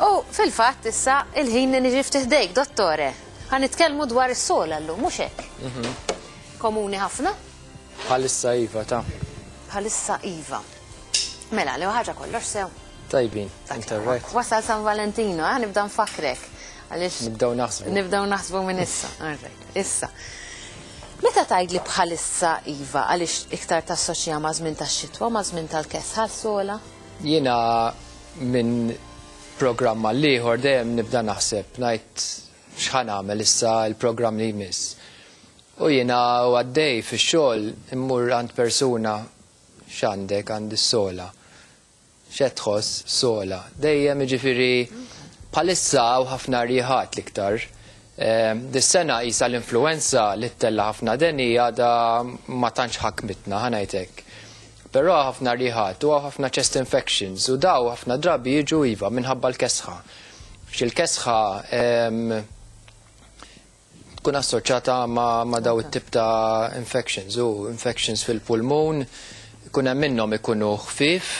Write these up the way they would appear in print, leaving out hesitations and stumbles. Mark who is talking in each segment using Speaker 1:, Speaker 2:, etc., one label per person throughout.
Speaker 1: U fil-fatt issa il-ħin li niġi ftiħdejk, dottore. Ħanitkellmu dwar is-sola llum, mhux hekk? Komuni ħafna?
Speaker 2: Bħalissa iva, ta'
Speaker 1: Bħalissa iva. Mela, li ħaġa kollox sew.
Speaker 2: Tajbin, interrajt.
Speaker 1: Wasal San Valentino, nibda nfakrek.
Speaker 2: Nibdaw naħsbu.
Speaker 1: Nibdaw naħsbu minn issa. Issa. Meta tgħid li bħalissa iva għaliex iktar tassoċja ma' żmien tax-xitwa, ma' żmien tal-kesħa sola?
Speaker 2: Jiena minn programma l-ieħor dejjem nibda naħseb ngħid x'ħan nagħmel issa l-programm li jmiss. U jiena għaddej fix-xogħol immur għand persuna x'għandek għandi s-sola. X'qed tħoss sola. Dejjem jiġifieri bħalissa u ħafna rieħat l-iktar. Dis-sena qisha l-influenza li ttella ħafna deni għadha ma tantx ħakmitna ħanajtek. Però ħafna rieħat u ħafna chest infections u daw ħafna drabi jiġu iva minħabba l-kesħa. X'il-kesħa tkun assoċjata ma daw it-tip ta' infections u infections fil-pulmun, ikun hemm minnhom ikunu ħfief,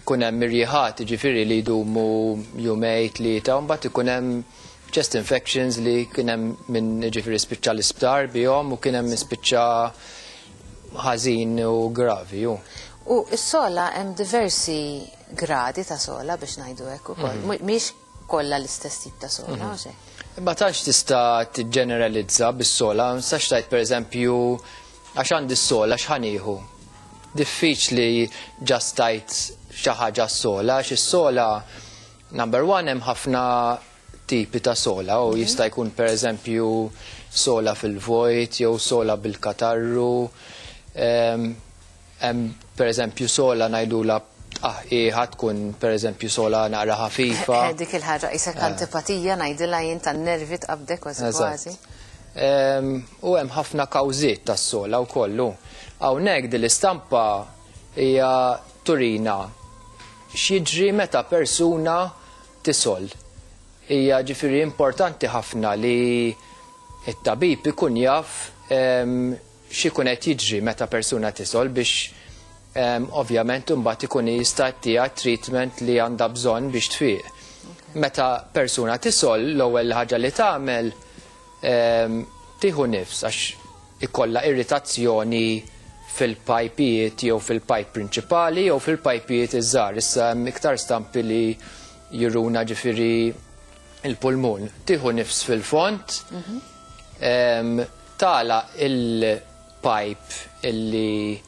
Speaker 2: ikun hemm irjieħat jiġifieri li jdumu jumej tlieta u mbagħad ikun hemm chest infections li kien hemm min jiġifieri spiċċa l-isptar bihom u kien hemm spiċċa ħażin u gravi.
Speaker 1: U s-sola hemm diversi gradi ta' sola biex ngħidu hekk ukoll. Mhix kollha l-istess tip ta' sola għax hekk.
Speaker 2: Ma tantx tista' tiġġeneralizza bis-sola, ma tistax tgħid pereżempju għax għandi s-sola x'ħan nieħu. Diffiċli ġast tgħid xi ħaġa s-sola, għax is-sola number one hemm ħafna tipi ta' sola u jista' jkun pereżempju sola fil-vojt jew sola bil-katarru. Hemm pereżempju sola ngħidula ħadd tkun pereżempju sola naqra ħafifa.
Speaker 1: Dik il-ħaġa isek antipatija ngħidilha jien tan-nervi tqabdek kważi.
Speaker 2: U hemm ħafna kawżiet tas-sola wkoll. Hawnhekk din l-istampa hija turina x'jiġri meta persuna tisol. Hija ġifieri importanti ħafna li t-tabib ikun jaf x'ikun qed jiġri meta persuna tisol biex ovvjament imbagħad ikun jista' jagħtiha treatment li għandha bżonn biex tfieq. Meta persuna tisol l-ewwel ħaġa li tagħmel tieħu nifs għax ikollha irritazzjoni fil-pajpijiet jew fil-pajp prinċipali jew fil-pajpijiet iż-żgħar. Issa hemm iktar stampi li juruna ġifieri il-pulmun. Tieħu nifs fil-font, tala il-pipe illi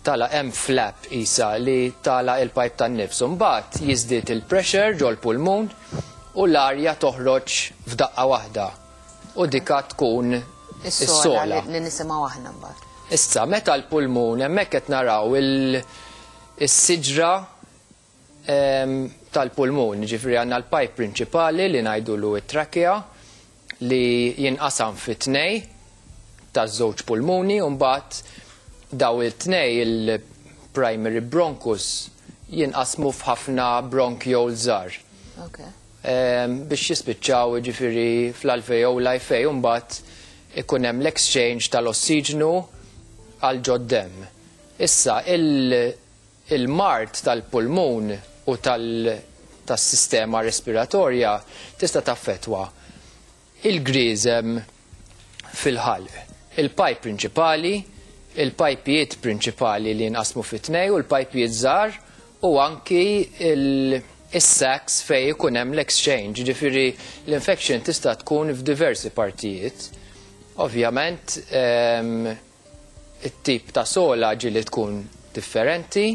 Speaker 2: tala hemm flap isa li tala il-pipe tan-nifs. Mbagħad jiżdied il-pressure ġol pulmun u l-arja toħroġ f'daqqa waħda. U dikha tkun is-sola
Speaker 1: li nisimgħu aħna mbagħad.
Speaker 2: Issa meta l-pulmun hemmhekk qed naraw is-siġra tal-pulmun, ġifri għandna l-pipe prinċipali li ngħidulu t-trakea li jinqasam fi tnej taż-żewġ pulmuni u mbagħad daw it-tnej il-primary bronchus jinqasmu f'ħafna bronchioles żgħar. Biex jispiċċaw ġifiri fl-alveoli fej u mbagħad ikun hemm l-exchange tal-ossiġnu għal ġoddem. Issa il-mart tal-pulmun u tas-sistema respiratorja tista' taffettwa il-griżem fil-ħalq. Il-pipe prinċipali, il-pajpijiet prinċipali li jinqasmu fit-tnej u l-pajpijiet żgħar u anki is-sacs fejn ikun hemm l-exchange. Ġifieri l-infection tista' tkun f'diversi partijiet. Ovvjament it-tip ta' sola ġieli tkun differenti.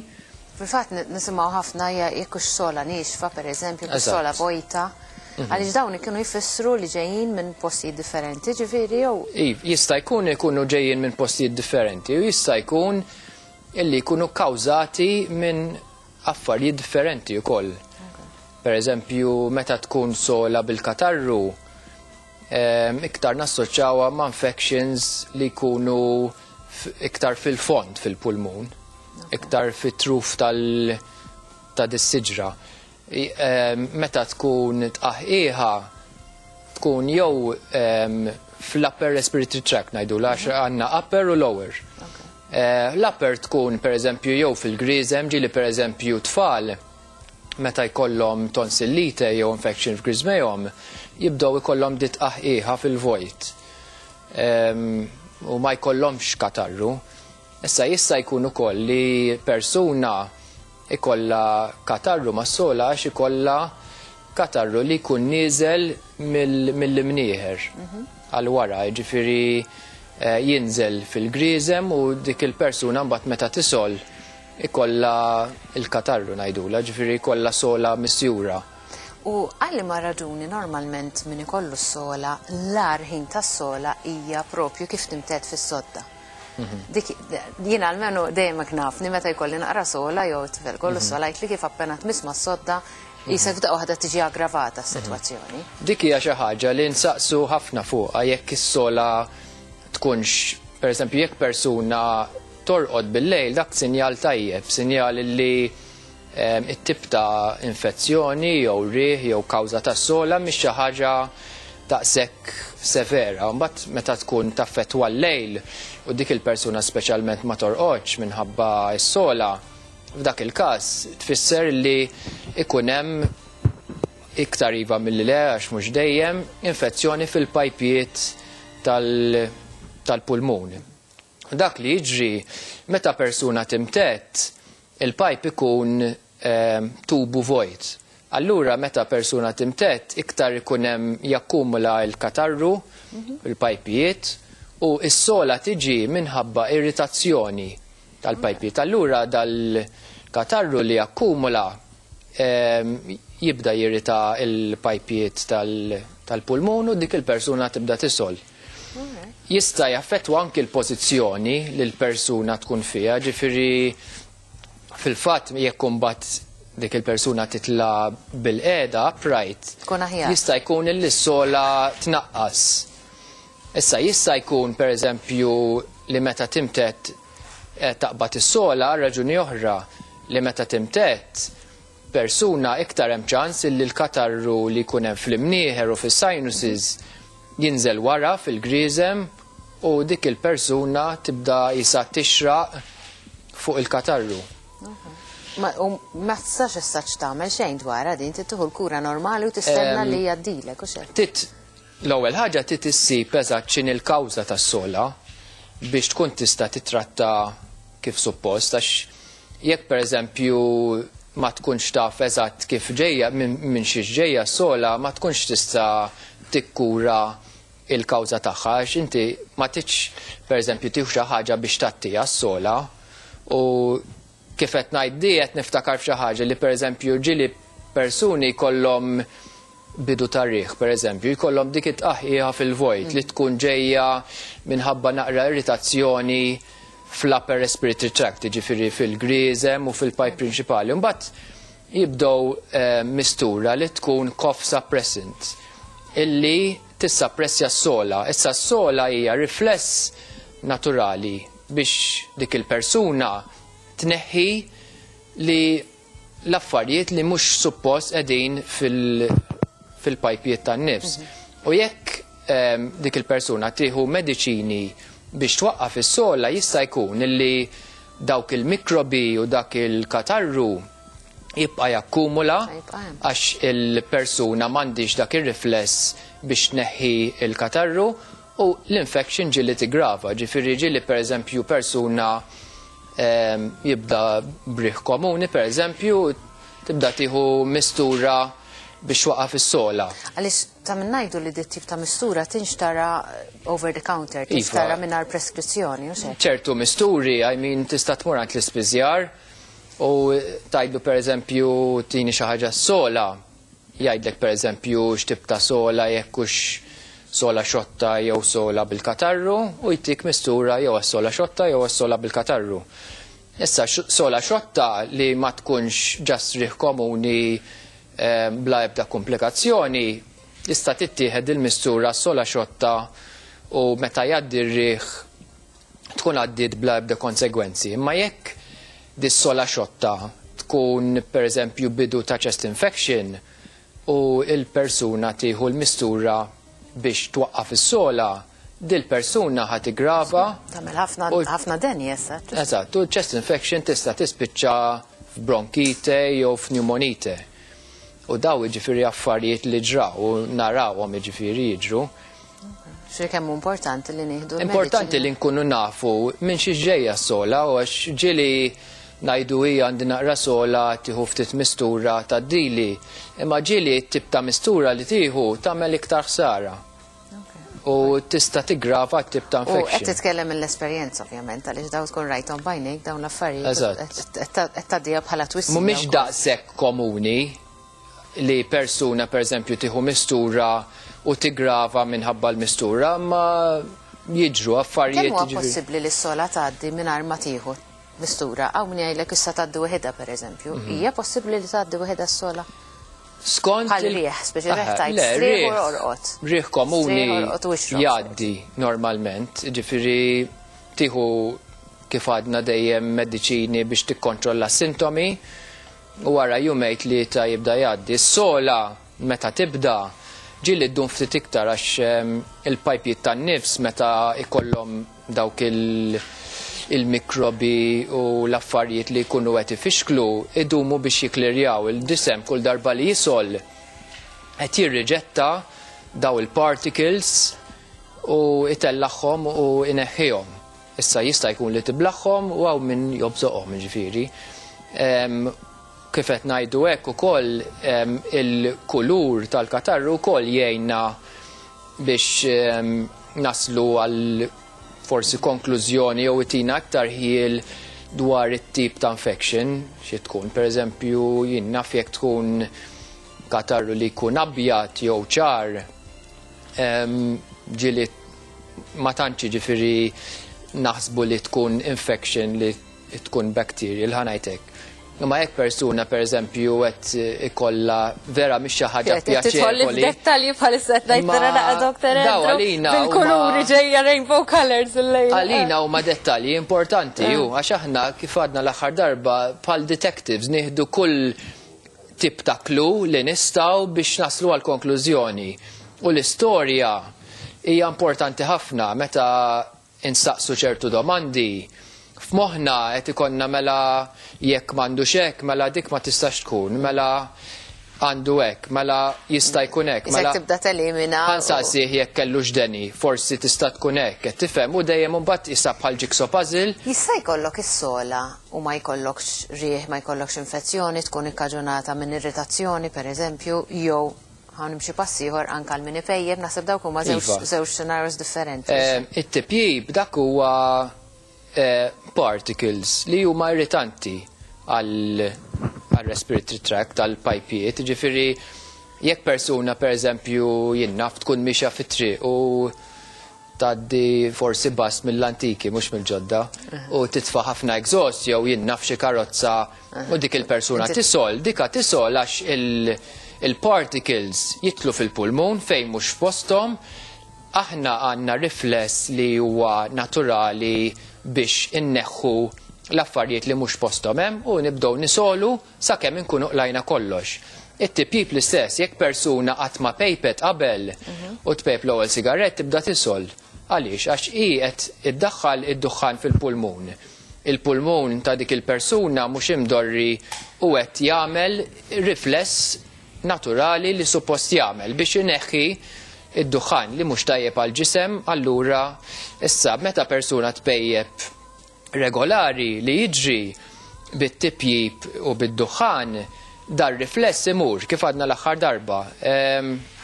Speaker 1: Fil-fatt nisimgħu ħafna jekk sola nixfa pereżempju sola vojta. Għaliex dawn kienu jfissru li ġejjin minn postijiet differenti, ġifieri jew.
Speaker 2: Jista' ikunu ġejjin minn postijiet differenti u jista' jkun illi jkunu kkawżati minn affarijiet differenti wkoll. Pereżempju meta tkun sola bil-katarru iktar nassoċjawha ma' infections li jkunu iktar fil-fond fil-pulmun, iktar fit-truf ta' dis-siġra. Meta tkun tqaħħieħa tkun jew fl-upper respiratory tract ngħidula għax għandna upper u lower. L-upper tkun pereżempju jew fil-griżem ġieli pereżempju tfal meta jkollhom tonsillite jew infection f'griżmejhom jibdew ikollhom dit qaħqieħa fil-vojt. U ma jkollhomx katarru. Issa jista' jkun ukoll li persuna ikollha katarru mas-sola għax ikollha katarru li jkun nieżel mill-imnieħer għal wara, jiġifieri jinżel fil-griżem u dik il-persuna mbagħad meta tisol ikollha il-katarru ngħidula, ġifieri jkollha sola misjura.
Speaker 1: U għalli ma raġuni normalment min ikollu s-sola, l-ar ħin tas-sola hija propju kif timtet fis-sodda. Jiena almenu dejjem knafni meta jkolli naqra sola jew tfel kollu sola jtli kif appena tmisma s-sodda jisek f'daqqa waħda tiġi aggravata s-sitwazzjoni.
Speaker 2: Dik hija xi ħaġa li nsaqsu ħafna fuqha jekk is-sola tkunx, pereżempju jekk persuna torqod bil-lejl dak sinjal tajjeb, sinjal li it-tip ta' infezzjoni jew riħ jew kawża tas-sola mhix xi ħaġa daqshekk severa. Mbagħad meta tkun taffettwa l-lejl u dik il-persuna speċjalment ma torqodx minħabba s-sola, f'dak il-każ tfisser li ikun hemm iktar iva mill-le għax mhux dejjem infezzjoni fil-pajpijiet tal-pulmun. Dak li jiġri meta persuna timtet il-pajp ikun tubu vojt. Allura meta persuna timtet iktar ikun hemm jakkumula l-katarru il-pajpijiet u s-sola tiġi minħabba irritazzjoni tal-pajpijiet. Allura dal-katarru li jakkumula jibda jirrita il-pajpijiet tal-pulmun u dik il-persuna tibda tisol. Jista' jaffettwa anki l-pożizzjoni li l-persuna tkun fiha, ġifieri fil-fatt jekk imbagħad dik il-persuna titla bil-qiegħda upright, jista' jkun li s-sola tnaqqas. Issa jista' jkun pereżempju li meta timtet taqbad is-sola raġuni oħra li meta timtet persuna iktar hemm ċans li l-katarru li jkun hemm fl-imnieħer u fis-sinuses jinżel wara fil-griżem u dik il-persuna tibda jisa tixraq fuq il-katarru.
Speaker 1: Ma tistax issaċ tagħmel xejn dwarha din tieħu l-kura normali u tistenna li jgħaddilek u xejn.
Speaker 2: L-ewwel ħaġa trid issib eżatt x'inhi l-kawża tas-sola biex tkun tista' titratta kif suppost għax jekk pereżempju ma tkunx taf eżatt kif ġejja minn xi ġejja s-sola ma tkunx tista' tikkura il-kawża tagħha għax inti ma tridx pereżempju tieħu xi ħaġa biex tagħtiha s-sola u kif qed ngħid qed niftakar f'xi ħaġa li pereżempju ġieli persuni jkollhom bidu tarriħ, pereżempju, jkollhom dik it-tqaħħieħa fil-vojt li tkun ġejja minħabba naqra irritazzjoni fl-upper respiratory tract, jiġifieri fil-griżem u fil-pipe prinċipali. Mbagħad jibdew mistura li tkun cough suppressant illi tissappressja s-sola. Issa s-sola hija rifless naturali biex dik il-persuna tneħħi li l-affarijiet li mhux suppost qegħdin fil-pajpijiet tan-nifs. U jekk dik il-persuna tieħu mediċini biex twaqqaf is-sola jista' jkun illi dawk il-mikrobi u dak il-katarru jibqa' jakkumula għax il-persuna m'għandix dak ir-rifless biex tneħħi il-katarru u l-infection ġieli tigrava. Ġifieri ġieli pereżempju persuna jibda briħ komuni, pereżempju, tibda tieħu mistura biex waqaf is-sola.
Speaker 1: Għaliex ta' minn ngħidu li dit tip ta' mistura tinxtara over the counter, tinxtara mingħajr preskrizzjoni u xejn.
Speaker 2: ċertu misturi, tista' tmur għand l-ispiżjar u tgħidlu pereżempju tini xi ħaġa s-sola. Jgħidlek pereżempju x'tip ta' sola jekk hux sola xotta jew sola bil-katarru u jtik mistura jew sola xotta jew sola bil-katarru. Issa sola xotta li ma tkunx ġast riħ komuni bla ebda komplikazzjoni tista' tittieħed il-mistura sola xotta u meta jgħaddi r-riħ tkun għaddiet bla ebda konsegwenzi. Imma jekk dis-sola xotta tkun pereżempju bidu ta' chest infection u il-persuna tieħu l-mistura biex twaqqaf is-sola, dil-persuna ħad iggrava.
Speaker 1: Tagħmel ħafna denji issa.
Speaker 2: Eżatt, u chest infection tista' tispiċċa f'bronkite jew f'pneumonite. U daw jiġifieri affarijiet li ġraw u narawhom jiġifieri jiġru.
Speaker 1: Xi kemm importanti li nieħdu
Speaker 2: Importanti li nkunu nafu minn xi ġejja s-sola u għax ġieli ngħidu hija għandi naqra sola tieħu ftit mistura tgħaddili, imma ġieli t-tip ta' mistura li tieħu tagħmel iktar ħsara. U tista' tiggrava t-tip ta'
Speaker 1: U
Speaker 2: infection.
Speaker 1: qed titkellem mill-esperjenza ovvjament għaliex dawn tkun rajthom b'għajnejk dawn l-affarijiet qed tgħaddiha bħala twissi.
Speaker 2: Mhumiex daqshekk komuni li persuna pereżempju tieħu mistura u tigrava minħabba l-mistura, ma jiġru affarijiet.
Speaker 1: Kemm huwa possibbli li s-sola tgħaddi mingħajr ma tieħu mistura? Hawn min jgħidlek issa tgħaddi waħedha pereżempju. Hija possibbli li tgħaddi waħedha s-sola?
Speaker 2: Skont
Speaker 1: Bħal rieħ, speċi rieħ tajt strieħ u orqod.
Speaker 2: Rieħ komuni
Speaker 1: Strieħ, orqod u wixrob.
Speaker 2: jgħaddi normalment, ġifieri tieħu kif għadna dejjem mediċini biex tikkontrolla s-sintomi u wara jumejn tlieta jibda jgħaddi. S-sola meta tibda ġieli ddum ftit iktar għax il-pajpijiet tan-nifs meta ikollhom dawk il-mikrobi u l-affarijiet li jkunu qed ifixklu idumu biex jiklirjaw il-disem kull darba li jisol qed jirriġetta daw il-particles u itellaħħom u ineħħihom. Issa jista' jkun li tiblaħħom u hawn min jobżoqhom ġifieri. Kif qed ngħidu hekk ukoll il-kulur tal-katarru wkoll jgħinna biex naslu għal forsi konklużjoni jew itina aktar ħiel dwar it-tip ta' infection xi tkun. Pereżempju jien naf jekk tkun katarru li jkun abjad jew ċar ġieli ma tantx jiġifieri naħsbu li tkun infection li tkun bacterial ħanajtek. Ma jekk persuna pereżempju qed ikollha vera mhix xi ħaġa pjaċevoli.
Speaker 1: Dettalji bħalissa qed ngħid tara naqa' Dr. Bil-kuluri ġejja rainbow colors illejl.
Speaker 2: Għalina huma dettalji importanti għax aħna kif għadna l-aħħar darba bħal detectives nieħdu kull tip ta' clue li nistgħu biex naslu għal konklużjoni. U l-istorja hija importanti ħafna meta insaqsu ċertu domandi. F'moħħna qed ikollna mela jekk m'għandux hekk, mela dik ma tistax tkun, mela għandu hekk, mela jista' jkun hekk.
Speaker 1: Mela tibda telimina.
Speaker 2: Ħansaqsih jekk kellux deni, forsi tista' tkun hekk, qed tifhem u dejjem imbagħad issa bħal jigsaw puzzle.
Speaker 1: Jista' jkollok is-sola u ma jkollokx rieħ, ma jkollokx infezzjoni, tkun ikkaġunata minn irritazzjoni pereżempju, jew ħanimxi pass ieħor anke l min ipejjeb naħseb dawk huma żewġ scenarios differenti.
Speaker 2: It-tipjib dak huwa particles li huma irritanti għal-respiratory tract, għal-pajpijiet. Ġifieri jekk persuna pereżempju jinnaf tkun mixja fit-triq u tgħaddi forsi bast mill-antiki mhux mill-ġodda u titfa' ħafna exhaust jew jinnaf xi karozza u dik il-persuna tisol, dika tisol għax il-particles jitlu fil-pulmun fejn mhux f'posthom. Aħna għandna rifless li huwa naturali biex inneħħu l-affarijiet li mhux posthom hemm u nibdew nisolu sakemm inkunu qlajna kollox. It-tipjib l-istess, jekk persuna qatt ma pejpet qabel u tpejp l-ewwel sigarett tibda tisol. Għaliex? Għax hi qed iddaħħal id-duħħan fil-pulmun. Il-pulmun ta' dik il-persuna mhux imdorri u qed jagħmel rifless naturali li suppost jagħmel biex ineħħi id-duħħan li mhux tajjeb għal ġisem, allura issa meta persuna tpejjeb regolari li jiġri bit-tipjib u bid-duħħan dar rifless imur kif għadna l-aħħar darba.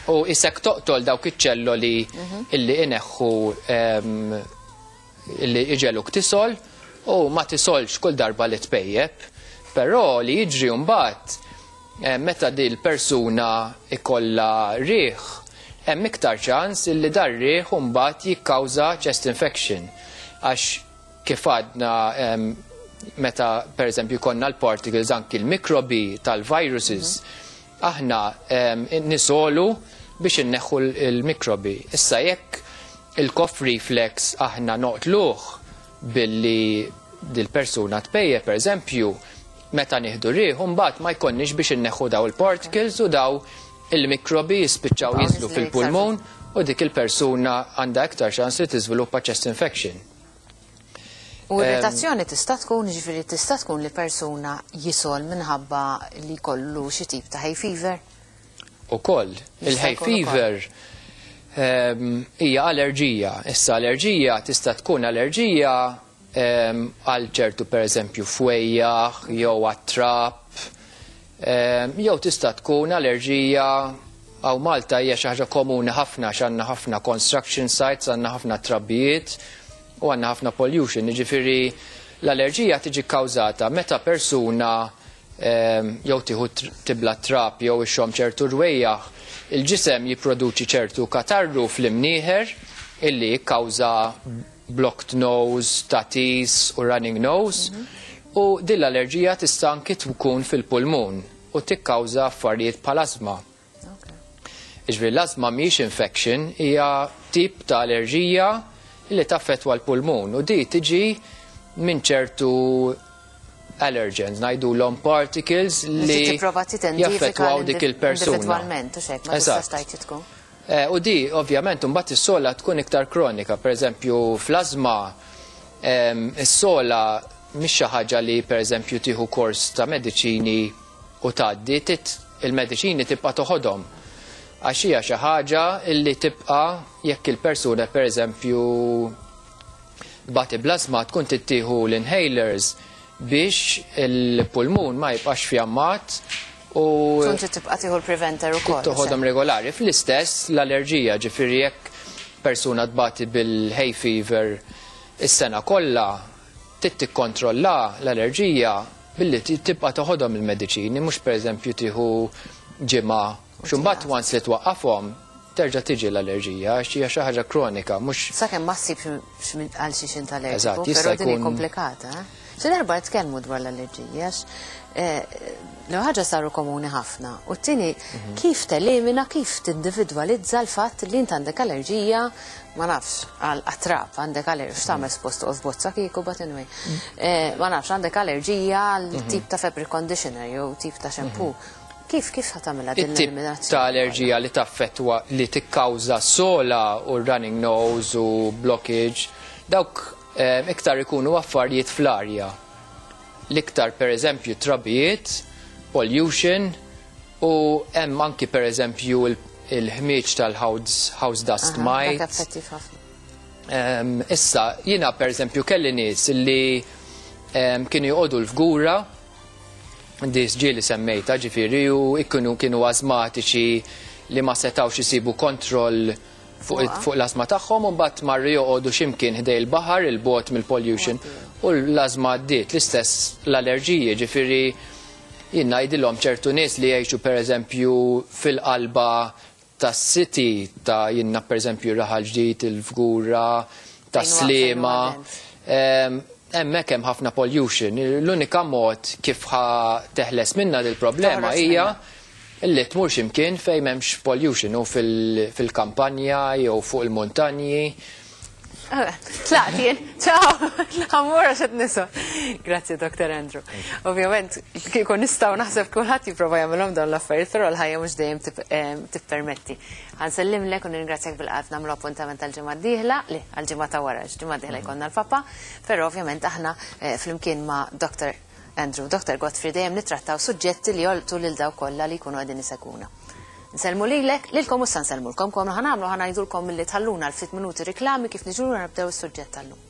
Speaker 2: U isek toqtol dawk iċ-ċelloli illi ineħħu illi iġeluk tisol u ma tisolx kull darba li tpejjeb. Però li jiġri mbagħad meta di l-persuna ikollha rieħ hemm iktar ċans illi dar rieħ mbagħad jikkawża chest infection. Għax kif għadna meta pereżempju konna l-particles anki l-mikrobi tal-viruses aħna nisolu biex inneħħu l-mikrobi. Issa jekk il-cough reflex aħna noqtluh billi dil-persuna tpejjeb pereżempju meta nieħdu rieħ mbagħad ma jkollniex biex inneħħu daw il-particles u daw il-mikrobi jispiċċaw jiżlu fil-pulmun u dik il-persuna għandha iktar ċans li tiżviluppa chest infection.
Speaker 1: U irritazzjoni tista' tkun, ġifieri tista' tkun li persuna jisol minħabba li jkollu xi tip ta' hay fever?
Speaker 2: Ukoll, il-hay fever hija allerġija. Issa allerġija tista' tkun allerġija għal ċertu pereżempju fwejjaħ jew għat-trapp, jew tista' tkun allerġija għaw Malta hija xi ħaġa komuni ħafna x'għandna ħafna construction sites, għandna ħafna trabbijiet u għandna ħafna pollution. Jiġifieri l-allerġija tiġi kkawżata meta persuna jew tieħu tibla trapp jew ixxomm ċertu rwejjaħ, il-ġisem jipproduċi ċertu katarru fl-imnieħer illi jikkawża blocked nose, tatis u running nose, u din l-allerġija tista' anki tkun fil-pulmun u tikkawża affarijiet bħal asma. Iġbir l-asma mhijiex infection, hija tip ta' allerġija li taffettwa l-pulmun u di tiġi minn ċertu allergens, ngħidulhom particles li jaffettwaw dik il-persuna.
Speaker 1: Individwalment, u xejn, ma tistax tgħid tkun.
Speaker 2: U di, ovvjament, mbagħad is-sola tkun iktar kronika. Pereżempju, fl-asma is-sola mhix xi ħaġa li pereżempju tieħu kors ta' mediċini u tgħaddi, il-mediċini tibqa' toħodhom. Għax hija xi ħaġa li tibqa' jekk il-persuna pereżempju bati bl-asma tkun tittieħu l-inhalers biex il-pulmun ma jibqax fjammat u
Speaker 1: tkun tibqa' tieħu l-preventer ukoll.
Speaker 2: Toħodhom regolari. Fl-istess l-allerġija, ġifieri jekk persuna tbati bil-hay fever is-sena kollha tikkontrolla l-allerġija billi tibqa' toħodhom il-mediċini, mhux pereżempju tieħu ġimgħa x'imbagħad once li twaqqafhom terġa' tiġi l-allerġija għax hija xi ħaġa kronika mhux.
Speaker 1: Sakemm ma ssibx għal xi xint allerġiku, però din hija komplikata. Xi darba nitkellmu dwar l-allerġija l ħaġa saru komuni ħafna. U t-tieni kif telimina, kif tindividwalizza l-fatt li int għandek allerġija, ma nafx, għal attrap, għandek allerġija, x'tagħmel spost toqgħod bozza kieku but anyway. Ma nafx, għandek allerġija għal tip ta' fabric conditioner jew tip ta' shampoo. Kif ħatamela din l-eliminazzjoni?
Speaker 2: Ta' allerġija li taffettwa li tikkawża sola u running nose u blockage, dawk iktar ikunu affarijiet fl-arja. L-iktar pereżempju trabbijiet, pollution u hemm anki pereżempju il-ħmieġ tal-house dust mites. Issa jiena pereżempju kelli nies li kienu joqogħdu l-fgura dis ġieli semmejta ġifieri u kienu asmatiċi li ma setawx isibu kontroll fuq l-asma tagħhom u mbagħad marru joqogħdu x'imkien ħdej il-baħar il-bogħod mill-pollution u l-asma għaddiet l-istess l-allerġiji ġifieri jien ngħidilhom ċertu nies li jgħixu pereżempju fil-qalba tas-city ta' jiena pereżempju Raħal Ġdid, il-Fgura, tas-Sliema. Hemmhekk hemm ħafna pollution. L-unika mod kif teħles minna dil problema hija illi tmur x'imkien fejn m'hemmx pollution u fil-kampanja jew fuq il-muntanji.
Speaker 1: Tlaqt jien, ciao, ħammura xed niso. Grazzi, Dr. Andrew. Ovvjament, kieku nistgħu naħseb kulħadd jipprova jagħmelhom dawn l-affarijiet, però l-ħajja mhux dejjem tippermetti. Ħansellimlek u ningrazzjak bil-qalb nagħmlu appuntament għall-ġimgħa d-dieħla, għall-ġimgħa ta' wara, ġimgħa d-dieħla jkollna l-papa, però ovvjament aħna flimkien ma' Dr. Andrew, Dr. Godfrey dejjem nittrattaw suġġetti li jolqtu lil dawk kollha li jkunu qegħdin isegwuna. Nselmu lilek, lilkom u ħanajdulkom milli tħalluna l-ftit minuti riklami kif niġu nibdew is-suġġett tal-lum.